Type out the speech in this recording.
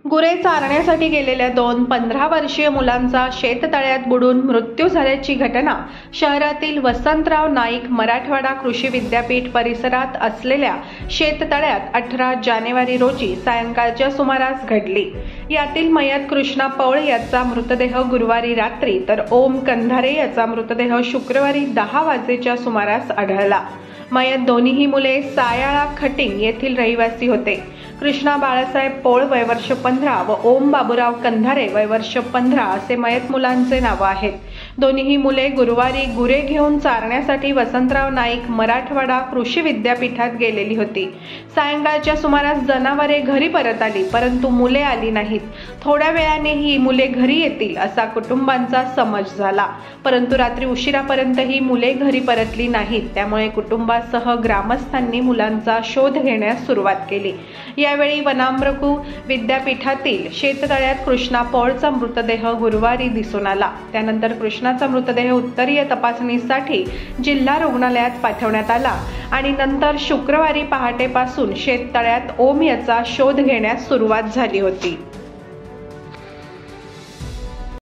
गुरे चारण्यासाठी गेलेल्या 15 वर्षीय मुलांचा शेततळ्यात बुडून मृत्यू झाल्याची घटना शहरातील वसंतराव नाईक मराठवाडा कृषी विद्यापीठ परिसरात असलेल्या शेततळ्यात 18 जानेवारी रोजी सायंकाळच्या सुमारास घडली। यातील मयत कृष्णा पौळ याचा मृतदेह गुरुवारी रात्री तर ओम कंधारे याचा मृतदेह शुक्रवारी 10 वाजेच्या सुमारास आढळला। मयत दोन्ही मुले सायाळा खटिंग येथील रहिवासी होते। कृष्णा बाळासाहेब पौळ वय वर्ष 15 व ओम बाबूराव कंधारे वय वर्ष 15 असे मयत मुलांचे नाव आहेत। दोन्ही मुले गुरुवारी गुरे घेऊन चारण्यासाठी वसंतराव नाईक मराठवाडा कृषी विद्यापीठात गेलेली होती। सायंकाळच्या सुमारास जनावरे घरी परत आली, परंतु मुले आली नाहीत। थोड्या वेळाने ही मुले घरी येतील असा कुटुंबांचा समज झाला, परंतु रात्री उशिरापर्यंत ही मुले घरी परतली नाहीत। त्यामुळे कुटुंबासह ग्रामस्थांनी मुलांचा शोध घेण्यास सुरुवात केली। यावेळी वनामृकू विद्यापीठातील शेततळ्यात कृष्णा पौळचा मृतदेह गुरुवारी दिसून आला। त्यानंतर कृष्णाचा मृतदेह उत्तरीय तपासणीसाठी जिल्हा रुग्णालयात पाठवण्यात आला आणि नंतर शुक्रवारी पहाटेपासून शेततळ्यात ओम याचा शोध घेण्यास सुरुवात झाली होती।